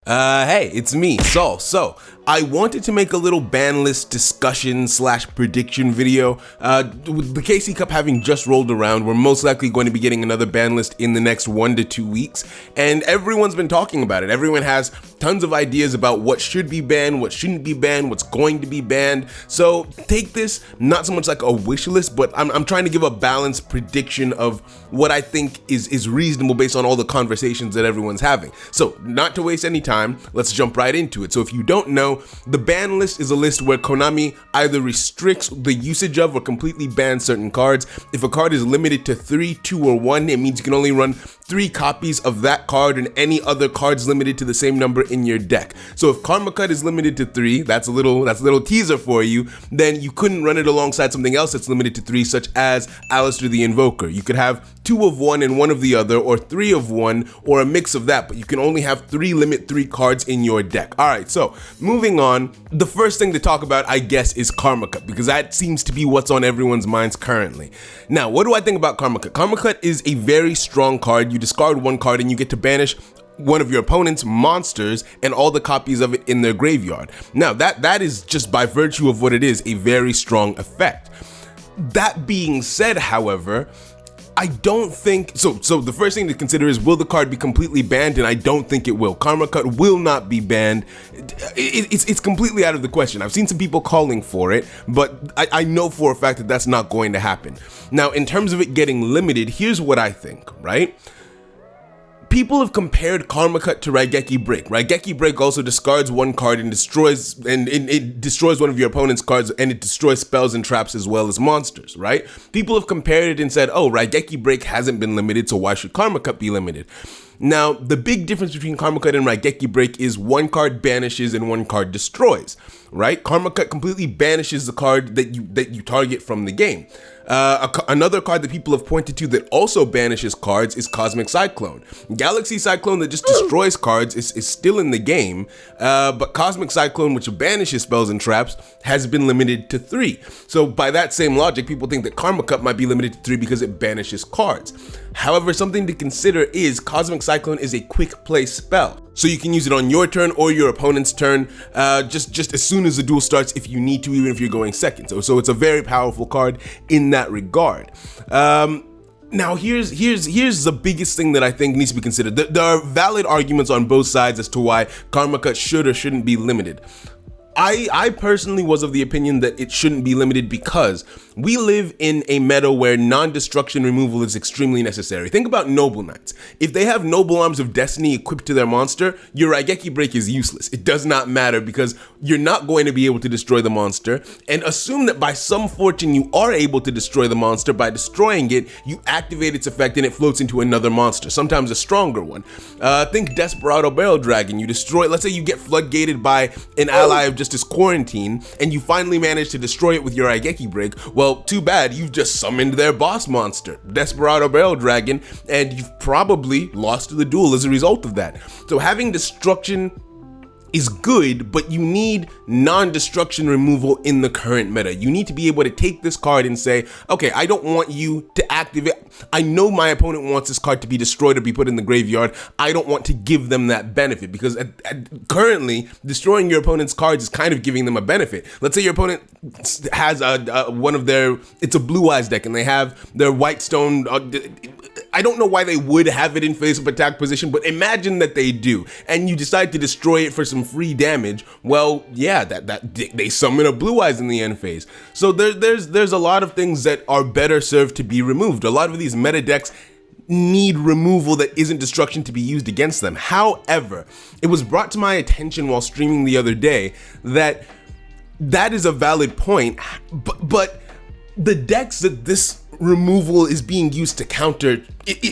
Hey, it's me, Saul. So, I wanted to make a little ban list discussion / prediction video. With the KC Cup having just rolled around, we're most likely going to be getting another ban list in the next 1 to 2 weeks, and everyone's been talking about it. Everyone has tons of ideas about what should be banned, what shouldn't be banned, what's going to be banned. So, take this not so much like a wish list, but I'm trying to give a balanced prediction of what I think is reasonable based on all the conversations that everyone's having. So, not to waste any time, let's jump right into it. So if you don't know, the ban list is a list where Konami either restricts the usage of or completely bans certain cards. If a card is limited to 3, 2, or 1, it means you can only run 3 copies of that card and any other cards limited to the same number in your deck. So if Karma Cut is limited to 3, that's a little teaser for you, then you couldn't run it alongside something else that's limited to 3, such as Alistair the Invoker. You could have 2 of one and 1 of the other, or 3 of one, or a mix of that, but you can only have 3 limit 3 cards in your deck. Alright, so moving on, the first thing to talk about, I guess, is Karma Cut, because that seems to be what's on everyone's minds currently. Now, what do I think about Karma Cut? Karma Cut is a very strong card. You discard 1 card and you get to banish one of your opponent's monsters and all the copies of it in their graveyard. Now, that is just by virtue of what it is, a very strong effect. That being said, however, I don't think, so the first thing to consider is, will the card be completely banned? And I don't think it will. Karma Cut will not be banned. It's completely out of the question. I've seen some people calling for it, but I know for a fact that that's not going to happen. Now, in terms of it getting limited, here's what I think, right? People have compared Karma Cut to Raigeki Break. Raigeki Break also discards 1 card and destroys, it destroys one of your opponent's cards, and it destroys spells and traps as well as monsters, right? People have compared it and said, oh, Raigeki Break hasn't been limited, so why should Karma Cut be limited? Now, the big difference between Karma Cut and Raigeki Break is 1 card banishes and 1 card destroys, right? Karma Cut completely banishes the card that you target from the game. Another card that people have pointed to that also banishes cards is Cosmic Cyclone. Galaxy Cyclone that just destroys cards is still in the game, but Cosmic Cyclone, which banishes spells and traps, has been limited to 3. So by that same logic, people think that Karma Cut might be limited to 3 because it banishes cards. However, something to consider is Cosmic Cyclone is a quick play spell. So you can use it on your turn or your opponent's turn, just as soon as the duel starts if you need to, even if you're going second. So it's a very powerful card in that regard. Now here's the biggest thing that I think needs to be considered. There are valid arguments on both sides as to why Karma Cut should or shouldn't be limited. I personally was of the opinion that it shouldn't be limited because we live in a meta where non-destruction removal is extremely necessary. Think about Noble Knights. If they have Noble Arms of Destiny equipped to their monster, your Raigeki Break is useless. It does not matter because you're not going to be able to destroy the monster, and assume that by some fortune you are able to destroy the monster. By destroying it, you activate its effect and it floats into another monster, sometimes a stronger one. Think Desperado Barrel Dragon. You destroy, let's say you get floodgated by an ally of Justice Quarantine, and you finally manage to destroy it with your Raigeki Break. Well, too bad, you've just summoned their boss monster, Desperado Barrel Dragon, and you've probably lost the duel as a result of that. So having destruction is good, but you need non-destruction removal in the current meta. You need to be able to take this card and say, okay, I don't want you to activate. I know my opponent wants this card to be destroyed or be put in the graveyard. I don't want to give them that benefit, because currently destroying your opponent's cards is kind of giving them a benefit. Let's say your opponent has one of their, it's a Blue Eyes deck and they have their White Stone. I don't know why they would have it in face-up attack position, but imagine that they do, and you decide to destroy it for some free damage. Well, yeah, they summon a Blue Eyes in the end phase. So there's a lot of things that are better served to be removed. A lot of these meta decks need removal that isn't destruction to be used against them. However, it was brought to my attention while streaming the other day that is a valid point, but the decks that this removal is being used to counter,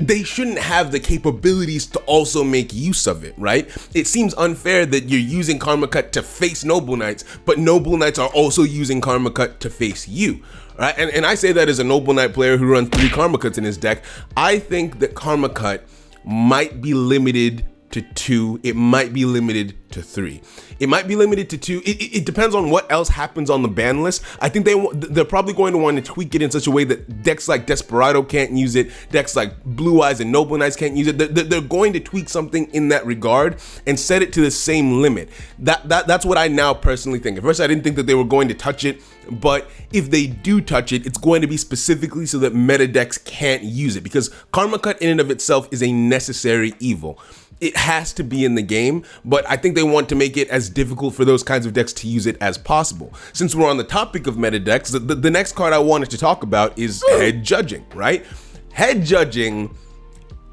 they shouldn't have the capabilities to also make use of it, right? It seems unfair that you're using Karma Cut to face Noble Knights, but Noble Knights are also using Karma Cut to face you, right? And I say that as a Noble Knight player who runs 3 Karma Cuts in his deck. I think that Karma Cut might be limited to 2. It might be limited to 3. It might be limited to 2. It depends on what else happens on the ban list. I think they're probably going to want to tweak it in such a way that decks like Desperado can't use it, decks like Blue Eyes and Noble Knights can't use it. They're going to tweak something in that regard and set it to the same limit. That's what I now personally think. At first, I didn't think that they were going to touch it, but if they do touch it, it's going to be specifically so that meta decks can't use it, because Karma Cut in and of itself is a necessary evil. It has to be in the game, but I think they want to make it as difficult for those kinds of decks to use it as possible. Since we're on the topic of meta decks, the next card I wanted to talk about is Head Judging, right? Head Judging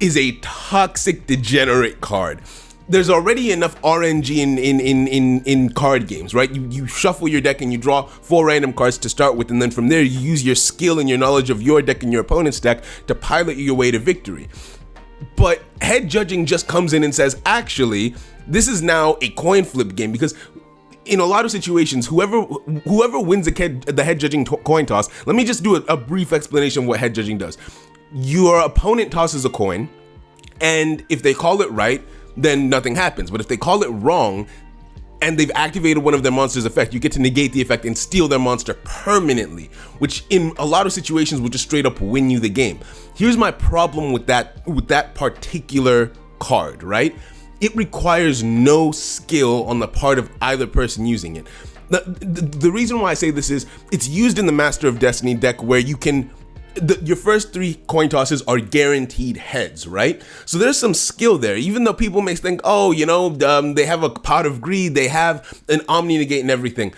is a toxic, degenerate card. There's already enough RNG in card games, right? You shuffle your deck and you draw 4 random cards to start with, and then from there you use your skill and your knowledge of your deck and your opponent's deck to pilot your way to victory. But Head Judging just comes in and says, actually, this is now a coin flip game, because in a lot of situations, whoever wins the Head Judging coin toss, let me just do a brief explanation of what Head Judging does. Your opponent tosses a coin, and if they call it right, then nothing happens. But if they call it wrong, and they've activated one of their monster's effect, you get to negate the effect and steal their monster permanently, which in a lot of situations will just straight up win you the game. Here's my problem with that particular card, right? It requires no skill on the part of either person using it. The reason why I say this is it's used in the Master of Destiny deck, where you can your first 3 coin tosses are guaranteed heads, right? So there's some skill there, even though people may think, oh, they have a Pot of Greed, they have an Omni Negate and everything.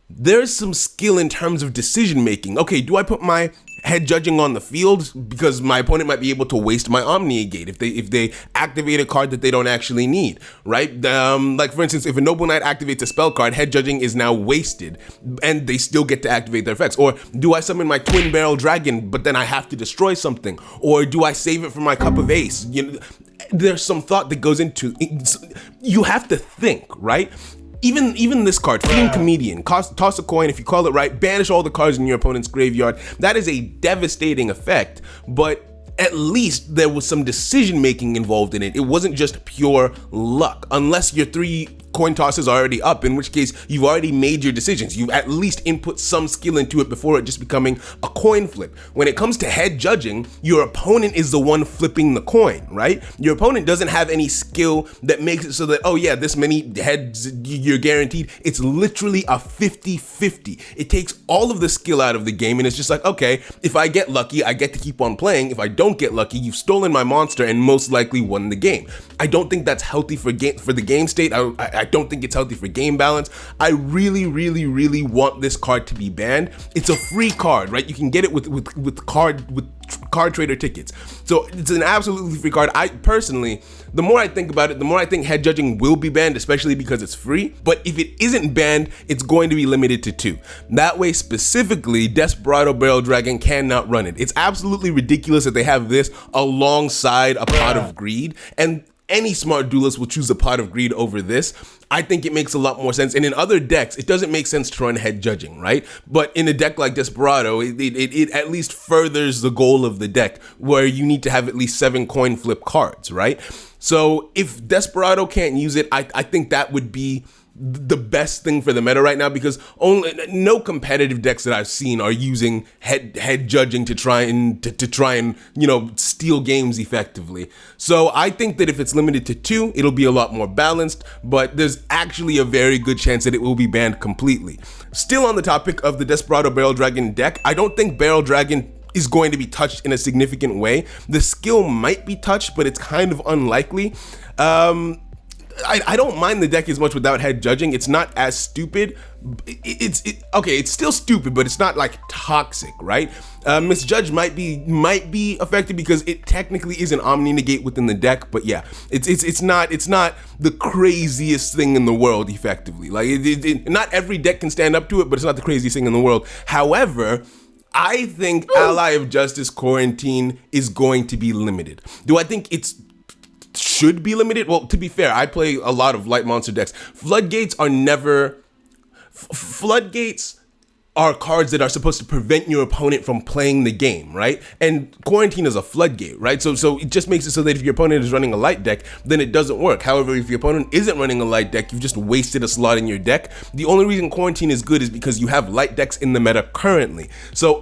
There's some skill in terms of decision making. Okay, do I put my Head Judging on the field because my opponent might be able to waste my Omni Negate if they activate a card that they don't actually need, right? Like for instance, if a Noble Knight activates a spell card, Head Judging is now wasted, and they still get to activate their effects. Or do I summon my Twin Barrel Dragon, but then I have to destroy something? Or do I save it for my Cup of Ace? There's some thought that goes into it. You have to think, right? Even this card, Fiend Comedian, toss a coin. If you call it right, banish all the cards in your opponent's graveyard. That is a devastating effect, but at least there was some decision making involved in it. It wasn't just pure luck, unless your 3 coin tosses are already up, in which case you've already made your decisions. You've at least input some skill into it before it just becoming a coin flip. When it comes to Head Judging, your opponent is the one flipping the coin, right? Your opponent doesn't have any skill that makes it so that, oh yeah, this many heads you're guaranteed. It's literally a 50-50. It takes all of the skill out of the game, and it's just like, okay, if I get lucky, I get to keep on playing. If I don't get lucky, you've stolen my monster and most likely won the game. I don't think that's healthy for the game state. I don't think it's healthy for game balance. I really, really, really want this card to be banned. It's a free card, right? You can get it with card trader tickets. So it's an absolutely free card. I personally, the more I think about it, the more I think Head Judging will be banned, especially because it's free. But if it isn't banned, it's going to be limited to 2. That way, specifically, Desperado Barrel Dragon cannot run it. It's absolutely ridiculous that they have this alongside a Pot of Greed, and any smart duelist will choose a Pot of Greed over this. I think it makes a lot more sense. And in other decks, it doesn't make sense to run Head Judging, right? But in a deck like Desperado, it at least furthers the goal of the deck, where you need to have at least 7 coin flip cards, right? So if Desperado can't use it, I think that would be the best thing for the meta right now, because no competitive decks that I've seen are using head judging to try and steal games effectively. So I think that if it's limited to 2, it'll be a lot more balanced, but there's actually a very good chance that it will be banned completely. Still on the topic of the Desperado Barrel Dragon deck, I don't think Barrel Dragon is going to be touched in a significant way. The skill might be touched, but it's kind of unlikely. I don't mind the deck as much without Head Judging. It's not as stupid. Okay, it's still stupid, but it's not like toxic, right? Misjudge might be affected because it technically is an Omni Negate within the deck, but yeah, it's not the craziest thing in the world effectively. Like not every deck can stand up to it, but it's not the craziest thing in the world. However, I think Ally of Justice Quarantine is going to be limited. Do I think it's should be limited? Well, to be fair, I play a lot of light monster decks. Floodgates are never... Floodgates are cards that are supposed to prevent your opponent from playing the game, right? And Quarantine is a floodgate, right? So it just makes it so that if your opponent is running a light deck, then it doesn't work. However, if your opponent isn't running a light deck, you've just wasted a slot in your deck. The only reason Quarantine is good is because you have light decks in the meta currently. So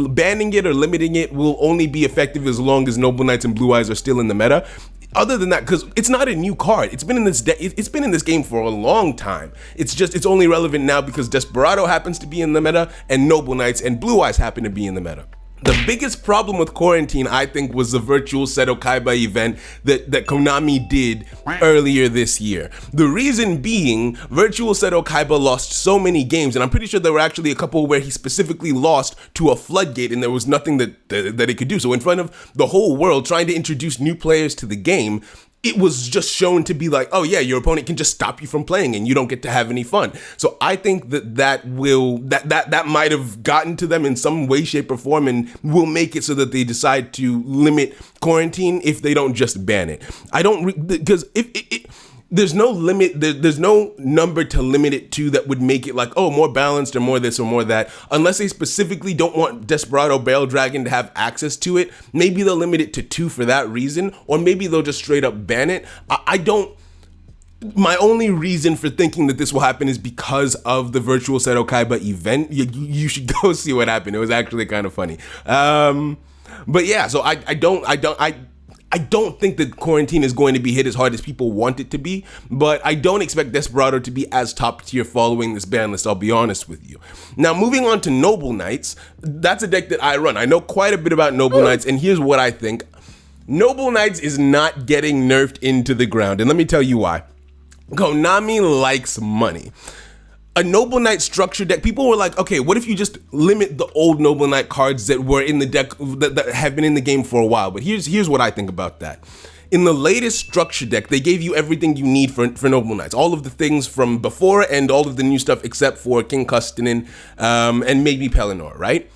banning it or limiting it will only be effective as long as Noble Knights and Blue Eyes are still in the meta. Other than that, because it's not a new card, it's been in this game for a long time. It's only relevant now because Desperado happens to be in the meta, and Noble Knights and Blue Eyes happen to be in the meta. The biggest problem with Quarantine, I think, was the virtual Seto Kaiba event that Konami did earlier this year. The reason being, virtual Seto Kaiba lost so many games, and I'm pretty sure there were actually a couple where he specifically lost to a floodgate and there was nothing that he could do. So in front of the whole world, trying to introduce new players to the game, it was just shown to be like, oh yeah, your opponent can just stop you from playing and you don't get to have any fun. So I think that might have gotten to them in some way, shape, or form and will make it so that they decide to limit Quarantine if they don't just ban it. Because there's no limit, there's no number to limit it to that would make it like, oh, more balanced or more this or more that, unless they specifically don't want Desperado Barrel Dragon to have access to it. Maybe they'll limit it to 2 for that reason, or maybe they'll just straight up ban it. My only reason for thinking that this will happen is because of the virtual Seto Kaiba event. You should go see what happened. It was actually kind of funny. But yeah, so I don't think that Quarantine is going to be hit as hard as people want it to be, but I don't expect Desperado to be as top tier following this ban list, I'll be honest with you. Now, moving on to Noble Knights, that's a deck that I run. I know quite a bit about Noble Knights, and here's what I think. Noble Knights is not getting nerfed into the ground, and let me tell you why. Konami likes money. A Noble Knight structure deck, people were like, okay, what if you just limit the old Noble Knight cards that were in the deck that have been in the game for a while? But here's what I think about that. In the latest structure deck, they gave you everything you need for Noble Knights. All of the things from before and all of the new stuff except for King Custonin and maybe Pelennor, right?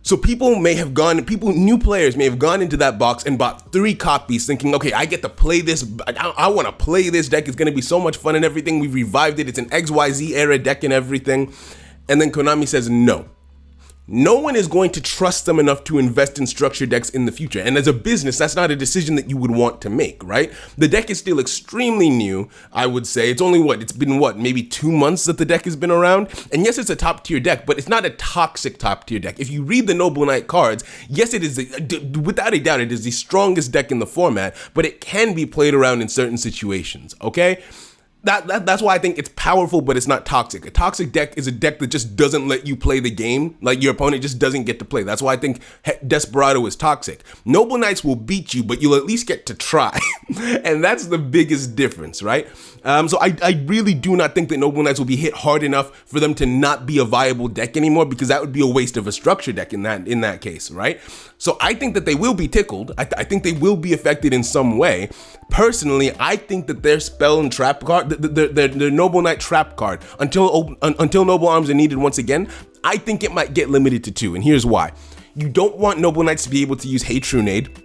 So new players may have gone into that box and bought 3 copies thinking, okay, I get to play this, I want to play this deck, it's going to be so much fun and everything, we've revived it, it's an XYZ era deck and everything. And then Konami says no. No one is going to trust them enough to invest in structure decks in the future. And as a business, that's not a decision that you would want to make, right? The deck is still extremely new, I would say. It's only maybe 2 months that the deck has been around. And yes, it's a top tier deck, but it's not a toxic top tier deck. If you read the Noble Knight cards, yes, it is, without a doubt, it is the strongest deck in the format, but it can be played around in certain situations, okay? That's why I think it's powerful, but it's not toxic. A toxic deck is a deck that just doesn't let you play the game. Like, your opponent just doesn't get to play. That's why I think Desperado is toxic. Noble Knights will beat you, but you'll at least get to try. And that's the biggest difference, right? So I really do not think that Noble Knights will be hit hard enough for them to not be a viable deck anymore, because that would be a waste of a structure deck in that case, right? So I think that they will be tickled. I think they will be affected in some way. Personally, I think that their spell and trap card, their Noble Knight trap card, until Noble Arms are needed once again, I think it might get limited to 2, and here's why. You don't want Noble Knights to be able to use Hatrunade,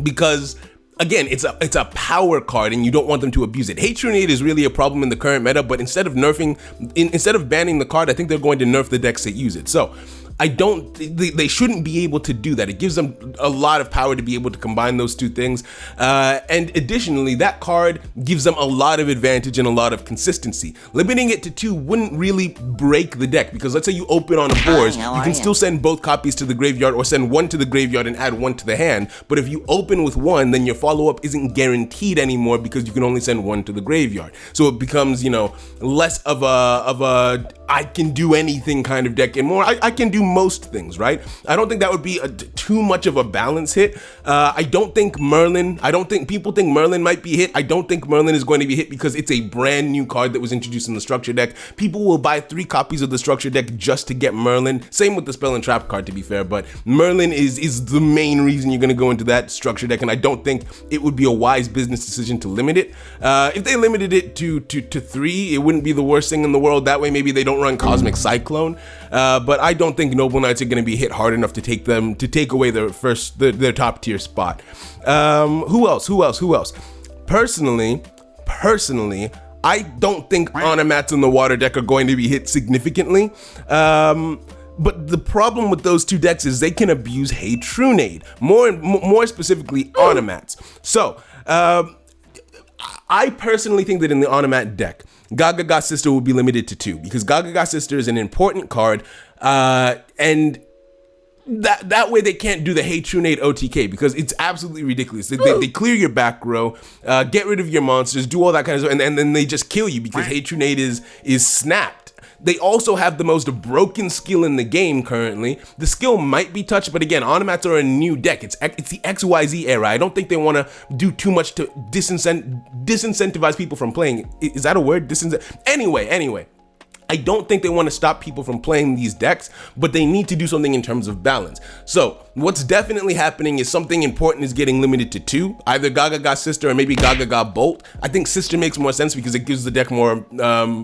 because again, it's a power card and you don't want them to abuse it. Hatrunade is really a problem in the current meta, but instead of banning the card, I think they're going to nerf the decks that use it. So they shouldn't be able to do that. It gives them a lot of power to be able to combine those 2 things. And additionally, that card gives them a lot of advantage and a lot of consistency. Limiting it to 2 wouldn't really break the deck, because let's say you open on a board, you can still send both copies to the graveyard or send 1 to the graveyard and add 1 to the hand. But if you open with 1, then your follow-up isn't guaranteed anymore because you can only send 1 to the graveyard. So it becomes, less of a I can do anything kind of deck and more I can do most things, right? I don't think that would be too much of a balance hit. I don't think people think Merlin might be hit. I don't think Merlin is going to be hit because it's a brand new card that was introduced in the structure deck. People will buy 3 copies of the structure deck just to get Merlin. Same with the spell and trap card, to be fair, but Merlin is the main reason you're going to go into that structure deck, and I don't think it would be a wise business decision to limit it. If they limited it to 3, it wouldn't be the worst thing in the world. That way maybe they don't run Cosmic Cyclone, but I don't think Noble Knights are going to be hit hard enough to take away their top tier spot. Who else? Personally, I don't think Automats in the water deck are going to be hit significantly. But the problem with those two decks is they can abuse Hey Trunade, more specifically Automats. So, I personally think that in the Automat deck, Gaga Sister will be limited to 2 because Gaga Sister is an important card, and that way they can't do the Hey Trunade OTK because it's absolutely ridiculous. They clear your back row, get rid of your monsters, do all that kind of stuff, and then they just kill you because Hey Trunade is snapped. They also have the most broken skill in the game currently. The skill might be touched, but again, Automats are a new deck. It's the XYZ era. I don't think they want to do too much to disincentivize people from playing. Is that a word? Anyway. I don't think they want to stop people from playing these decks, but they need to do something in terms of balance. So what's definitely happening is something important is getting limited to 2, either Gaga Sister or maybe Gaga Bolt. I think Sister makes more sense because it gives the deck more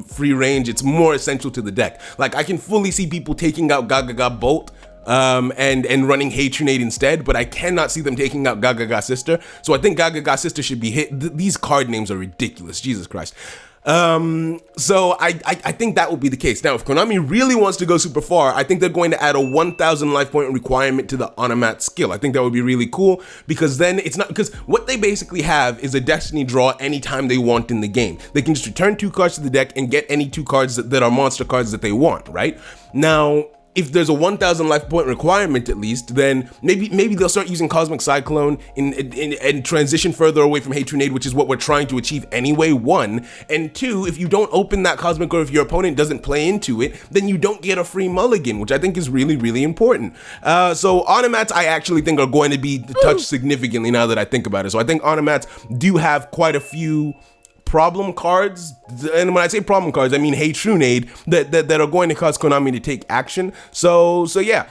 free range. It's more essential to the deck. Like I can fully see people taking out Gaga Bolt and running Hey Trunade instead, but I cannot see them taking out Gaga Sister. So I think Gaga Sister should be hit. These card names are ridiculous, Jesus Christ. So I think that will be the case. Now, if Konami really wants to go super far, I think they're going to add a 1,000 life point requirement to the Automat skill. I think that would be really cool because then it's not, because what they basically have is a Destiny draw anytime they want in the game. They can just return 2 cards to the deck and get any 2 cards that are monster cards that they want, right? Now, if there's a 1,000 life point requirement at least, then maybe they'll start using Cosmic Cyclone and transition further away from Hey Trunade, which is what we're trying to achieve anyway, 1. And 2, if you don't open that Cosmic, or if your opponent doesn't play into it, then you don't get a free mulligan, which I think is really, really important. So Automats I actually think are going to be touched significantly now that I think about it. So I think Automats do have quite a few problem cards, and when I say problem cards, I mean Hey Trunade that are going to cause Konami to take action. So yeah.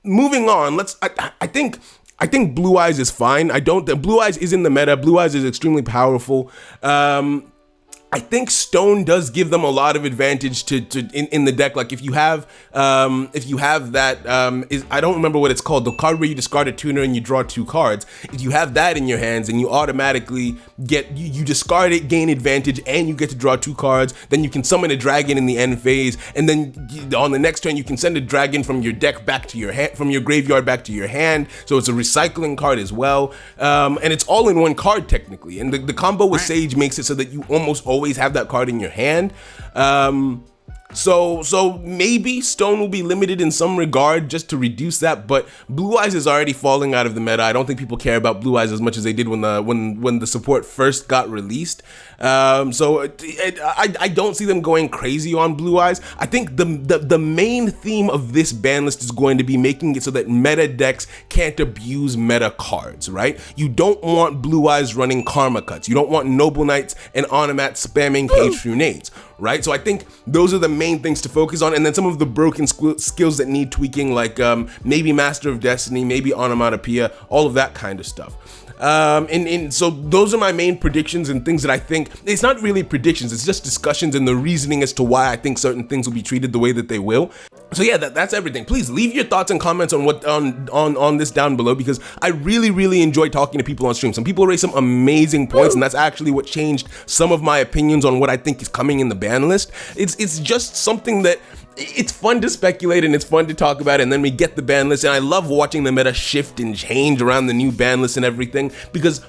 Moving on, I think Blue Eyes is fine. Blue Eyes is in the meta. Blue Eyes is extremely powerful. I think Stone does give them a lot of advantage in the deck. Like if you have that I don't remember what it's called, the card where you discard a tuner and you draw 2 cards. If you have that in your hands and you automatically get you discard it, gain advantage, and you get to draw 2 cards, then you can summon a dragon in the end phase, and then on the next turn you can send a dragon from your deck back to your hand, from your graveyard back to your hand. So it's a recycling card as well, and it's all in one card technically. And the combo with Sage makes it so that you almost always have that card in your hand. So maybe Stone will be limited in some regard just to reduce that, but Blue Eyes is already falling out of the meta. I don't think people care about Blue Eyes as much as they did when the support first got released. So I don't see them going crazy on Blue Eyes. I think the main theme of this ban list is going to be making it so that meta decks can't abuse meta cards, right? You don't want Blue Eyes running Karma Cuts. You don't want Noble Knights and Automat spamming Hey Trunades, right? So I think those are the main things to focus on, and then some of the broken skills that need tweaking, like maybe Master of Destiny, maybe Onomatopoeia, all of that kind of stuff. So those are my main predictions and things that I think. It's not really predictions, it's just discussions and the reasoning as to why I think certain things will be treated the way that they will. So yeah, that's everything. Please leave your thoughts and comments on what on this down below, because I really enjoy talking to people on stream. Some people raise some amazing points, and that's actually what changed some of my opinions on what I think is coming in the ban list. It's just something that it's fun to speculate and it's fun to talk about, and then we get the ban list, and I love watching the meta shift and change around the new ban list and everything, because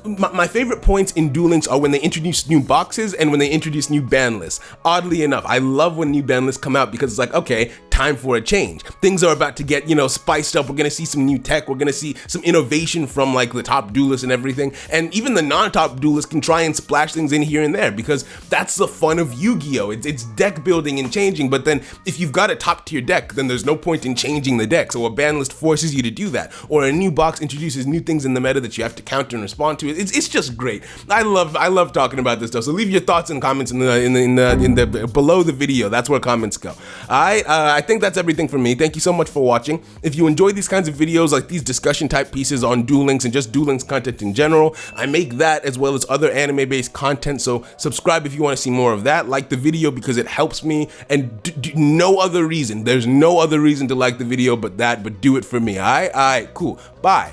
my favorite points in Duel Links are when they introduce new boxes and when they introduce new ban lists. Oddly enough, I love when new ban lists come out, because it's like, okay, time for a change. Things are about to get, spiced up. We're gonna see some new tech. We're gonna see some innovation from like the top duelists and everything. And even the non-top duelists can try and splash things in here and there, because that's the fun of Yu-Gi-Oh! It's deck building and changing, but then if you've got a top tier deck, then there's no point in changing the deck. So a ban list forces you to do that, or a new box introduces new things in the meta that you have to counter and respond to. It's just great. I love talking about this stuff. So leave your thoughts and comments in the below the video. That's where comments go. I think that's everything from me. Thank you so much for watching. If you enjoy these kinds of videos, like these discussion type pieces on Duel Links and just Duel Links content in general, I make that as well as other anime based content. So subscribe if you want to see more of that. Like the video because it helps me, and no other reason. There's no other reason to like the video but that, but do it for me. All right, cool. Bye.